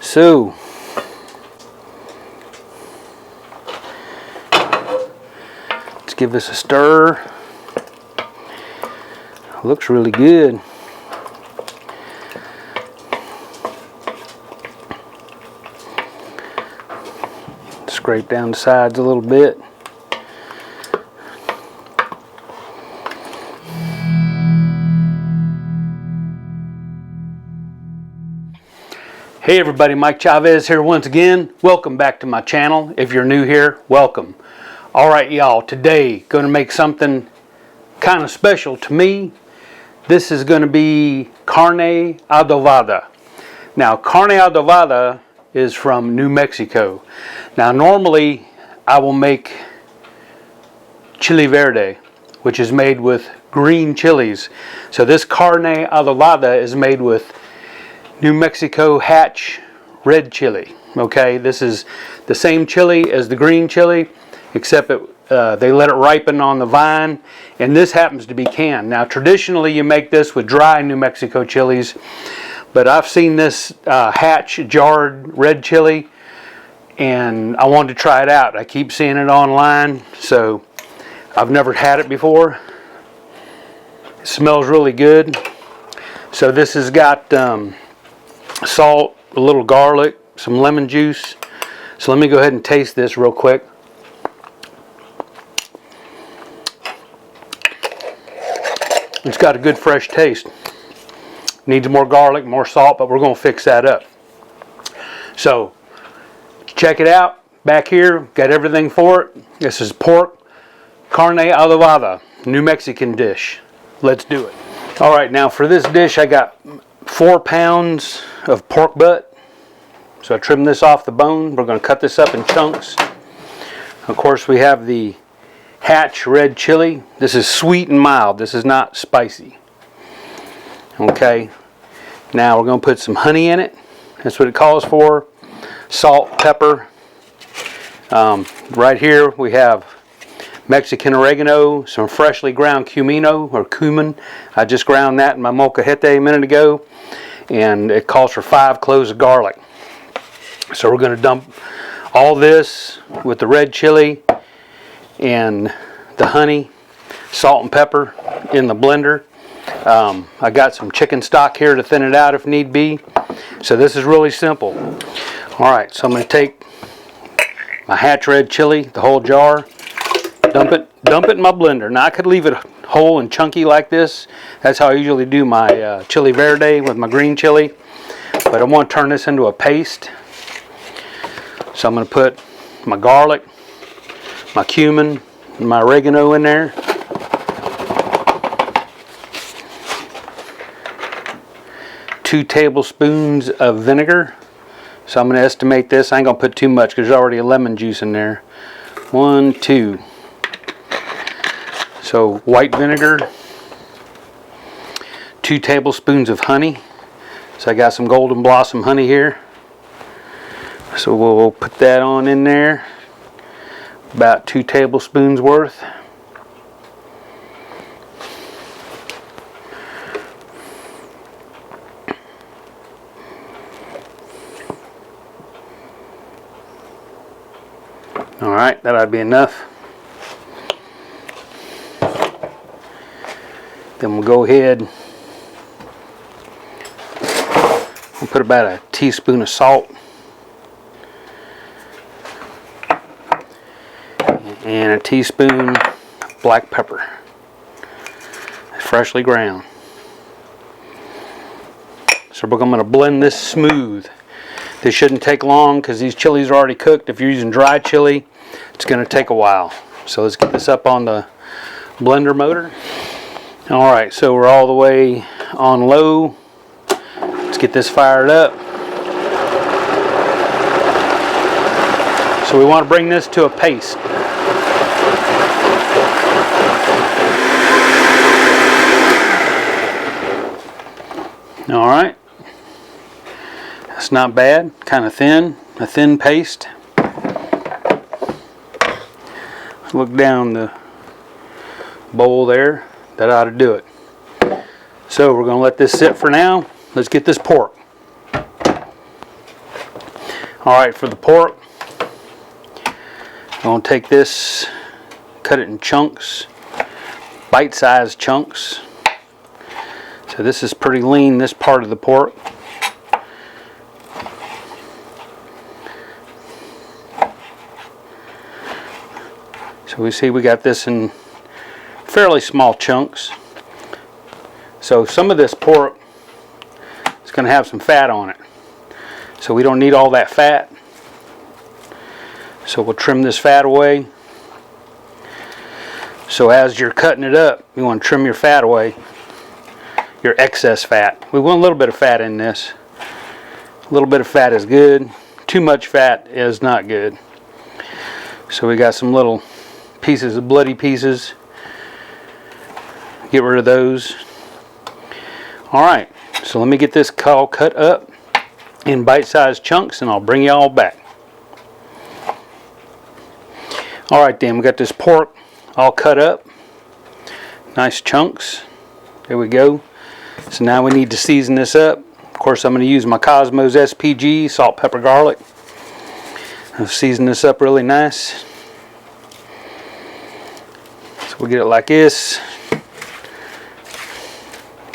So let's give this a stir. Looks really good. Scrape down the sides a little bit. Hey everybody, Mike Chavez here once again. Welcome back to my channel. If you're new here, welcome. Alright y'all, today gonna make something kind of special to me. This is gonna be Carne Adovada. Now Carne Adovada is from New Mexico. Now normally I will make chili verde, which is made with green chilies. So this Carne Adovada is made with New Mexico Hatch red chili. Okay, this is the same chili as the green chili, except they let it ripen on the vine, and this happens to be canned. Now traditionally you make this with dry New Mexico chilies, but I've seen this Hatch jarred red chili and I wanted to try it out. I keep seeing it online, so I've never had it before. It smells really good. So this has got salt, a little garlic, some lemon juice. So let me go ahead and taste this real quick. It's got a good fresh taste. Needs more garlic, more salt, but we're going to fix that up. So check it out. Back here, got everything for it. This is pork carne adobada, New Mexican dish. Let's do it. All right, now for this dish I got 4 pounds of pork butt. So I trimmed this off the bone. We're going to cut this up in chunks. Of course we have the Hatch red chili. This is sweet and mild. This is not spicy. Okay. Now we're going to put some honey in it. That's what it calls for. Salt, pepper. Right here we have Mexican oregano, some freshly ground cumino or cumin. I just ground that in my molcajete a minute ago, and it calls for 5 cloves of garlic. So we're going to dump all this with the red chili and the honey, salt and pepper in the blender. I got some chicken stock here to thin it out if need be. So this is really simple. Alright, so I'm going to take my Hatch red chili, the whole jar, dump it in my blender. Now I could leave it whole and chunky like this. That's how I usually do my chili verde with my green chili. But I want to turn this into a paste. So I'm going to put my garlic, my cumin, and my oregano in there. Two tablespoons of vinegar. So I'm going to estimate this. I ain't going to put too much because there's already a lemon juice in there. 1, 2. So white vinegar. 2 tablespoons of honey. So I got some golden blossom honey here. So we'll put that on in there. About 2 tablespoons worth. Alright, that ought to be enough. Then we'll go ahead and put about a teaspoon of salt and a teaspoon of black pepper, freshly ground. So we're going to blend this smooth. This shouldn't take long because these chilies are already cooked. If you're using dry chili, it's going to take a while. So let's get this up on the blender motor. Alright, so we're all the way on low. Let's get this fired up. So we want to bring this to a paste. Alright. That's not bad. Kind of thin. A thin paste. Look down the bowl there. That ought to do it. So we're going to let this sit for now. Let's get this pork. Alright, for the pork, I'm going to take this, cut it in chunks, bite-sized chunks. So this is pretty lean, this part of the pork. So we see we got this in fairly small chunks. So some of this pork is going to have some fat on it. So we don't need all that fat. So we'll trim this fat away. So as you're cutting it up, you want to trim your fat away, your excess fat. We want a little bit of fat in this. A little bit of fat is good. Too much fat is not good. So we got some little pieces of bloody pieces. Get rid of those. Alright, so let me get this all cut up in bite-sized chunks and I'll bring you all back. Alright then, we got this pork all cut up. Nice chunks. There we go. So now we need to season this up. Of course, I'm going to use my Cosmos SPG, salt, pepper, garlic. I'll season this up really nice. So we'll get it like this.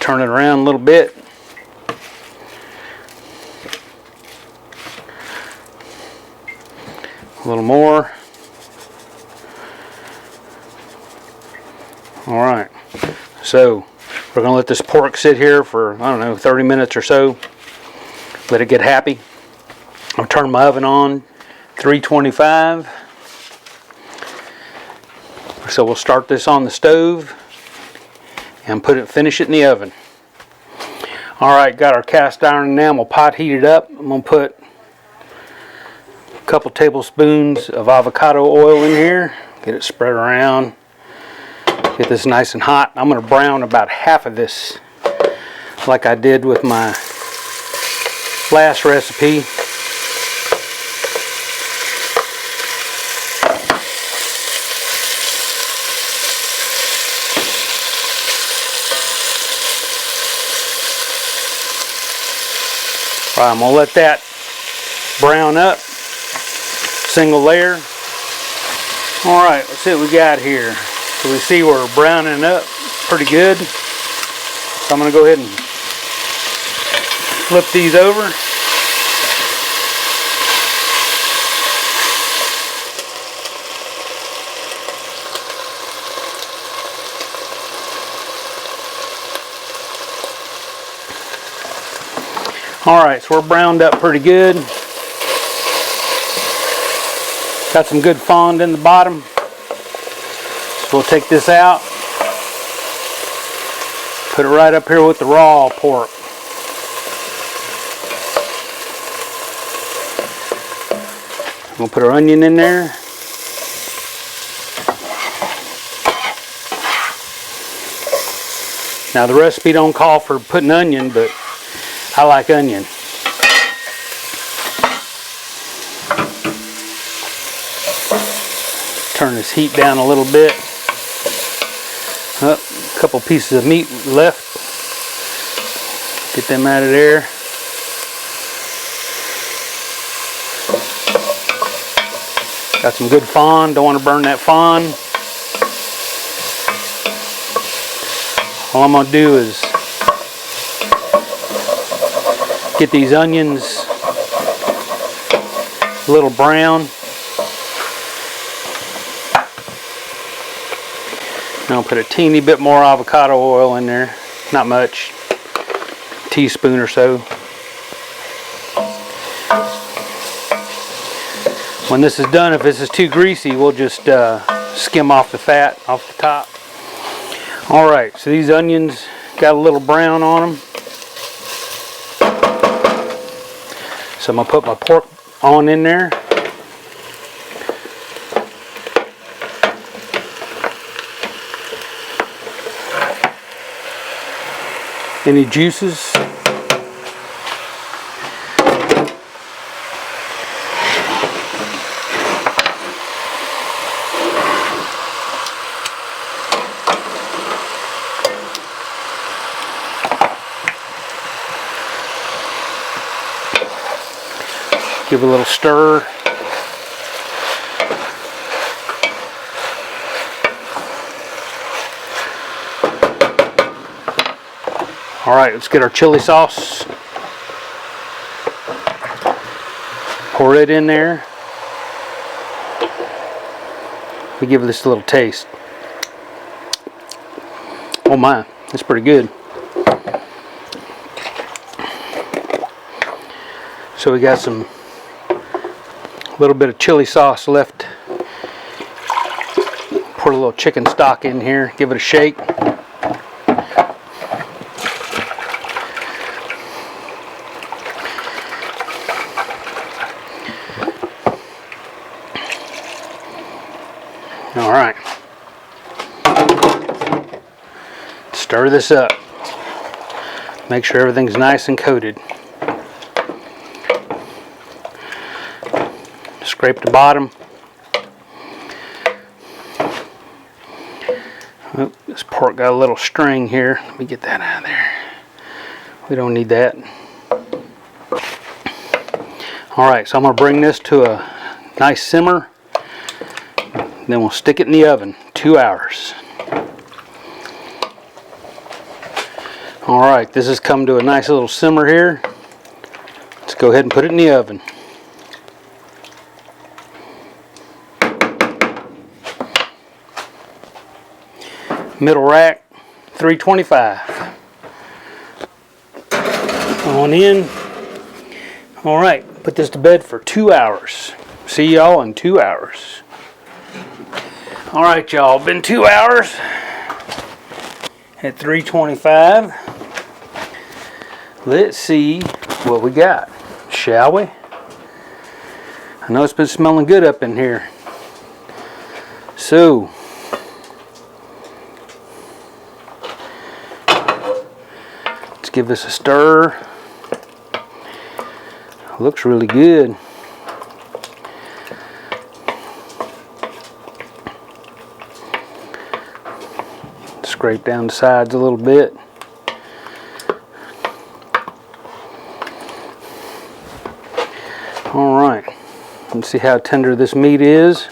Turn it around a little bit. A little more. Alright, so we're going to let this pork sit here for, I don't know, 30 minutes or so. Let it get happy. I'll turn my oven on, 325. So we'll start this on the stove and finish it in the oven. Alright, got our cast iron enamel pot heated up. I'm going to put a couple tablespoons of avocado oil in here. Get it spread around. Get this nice and hot. I'm going to brown about half of this like I did with my last recipe. All right, I'm going to let that brown up. Single layer. All right, let's see what we got here. So we see we're browning up pretty good. So I'm going to go ahead and flip these over. Alright, so we're browned up pretty good. Got some good fond in the bottom. So we'll take this out. Put it right up here with the raw pork. We'll put our onion in there. Now the recipe don't call for putting onion, but I like onion. Turn this heat down a little bit. Oh, a couple pieces of meat left. Get them out of there. Got some good fond. Don't want to burn that fond. All I'm going to do is get these onions a little brown. And I'll put a teeny bit more avocado oil in there. Not much. A teaspoon or so. When this is done, if this is too greasy, we'll just skim off the fat off the top. Alright, so these onions got a little brown on them. So I'm going to put my pork on in there. Any juices? Give it a little stir. All right, let's get our chili sauce. Pour it in there. We give this a little taste. Oh my, that's pretty good. So we got a little bit of chili sauce left. Pour a little chicken stock in here. Give it a shake. All right. Stir this up. Make sure everything's nice and coated. Scrape the bottom. Oh, this pork got a little string here. Let me get that out of there. We don't need that. All right, so I'm going to bring this to a nice simmer. Then we'll stick it in the oven, 2 hours. All right, this has come to a nice little simmer here. Let's go ahead and put it in the oven. Middle rack, 325. On in. All right, put this to bed for 2 hours. See y'all in 2 hours. All right, y'all, been 2 hours at 325. Let's see what we got, shall we? I know it's been smelling good up in here. So, let's give this a stir. Looks really good. Scrape down the sides a little bit. All right, let's see how tender this meat is.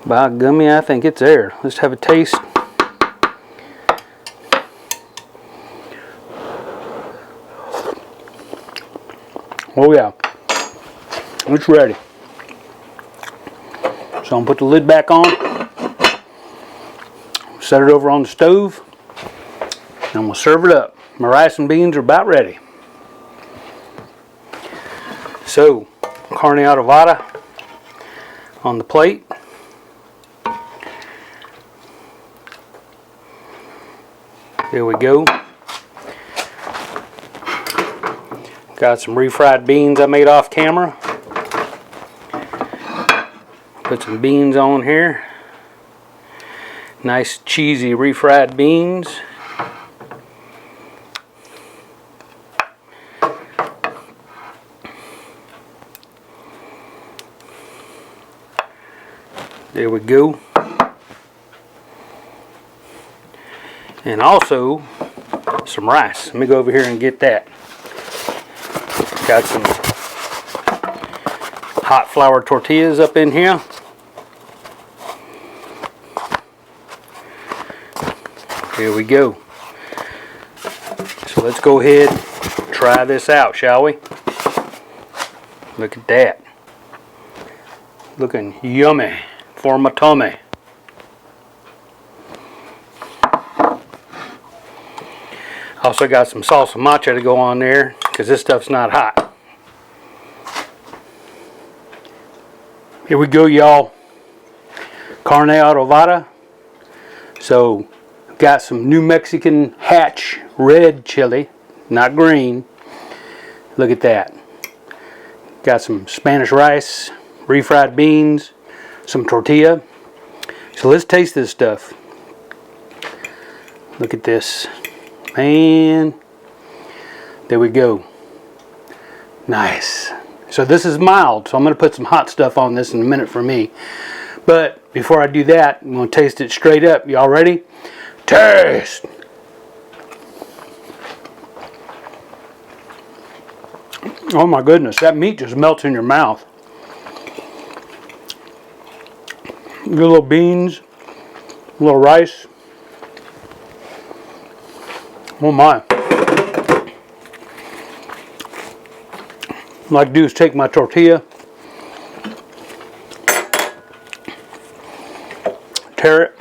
By gummy, I think it's there. Let's have a taste. Oh yeah, it's ready. So I'm going to put the lid back on, set it over on the stove, and I'm going to serve it up. My rice and beans are about ready. So, carne adovada on the plate. There we go. Got some refried beans I made off camera. Put some beans on here. Nice cheesy refried beans. There we go. And also some rice. Let me go over here and get that. Got some hot flour tortillas up in here. Here we go. So let's go ahead and try this out, shall we? Look at that. Looking yummy for my tummy. Also got some salsa matcha to go on there because this stuff's not hot. Here we go, y'all. Carne adovada. So got some New Mexican Hatch red chili, not green. Look at that. Got some Spanish rice, refried beans, some tortilla. So let's taste this stuff. Look at this. Man, there we go. Nice. So this is mild, so I'm going to put some hot stuff on this in a minute for me. But before I do that, I'm going to taste it straight up. Y'all ready? Taste! Oh my goodness, that meat just melts in your mouth. Your little beans, a little rice. Oh my. What I like to do is take my tortilla, tear it,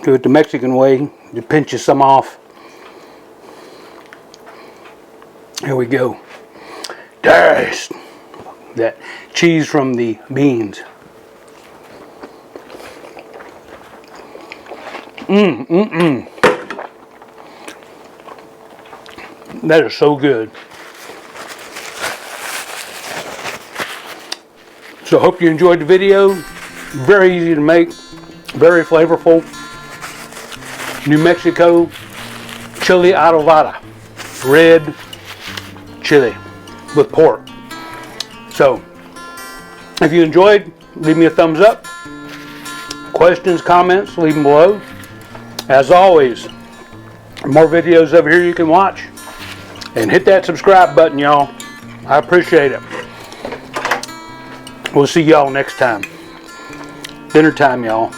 do it the Mexican way, you pinch some off. Here we go. There's that cheese from the beans. That is so good. So I hope you enjoyed the video. Very easy to make, very flavorful. New Mexico chili Adovada, red chili with pork. So if you enjoyed, leave me a thumbs up. Questions, comments, leave them below. As always, more videos over here you can watch. And hit that subscribe button, y'all. I appreciate it. We'll see y'all next time. Dinner time, y'all.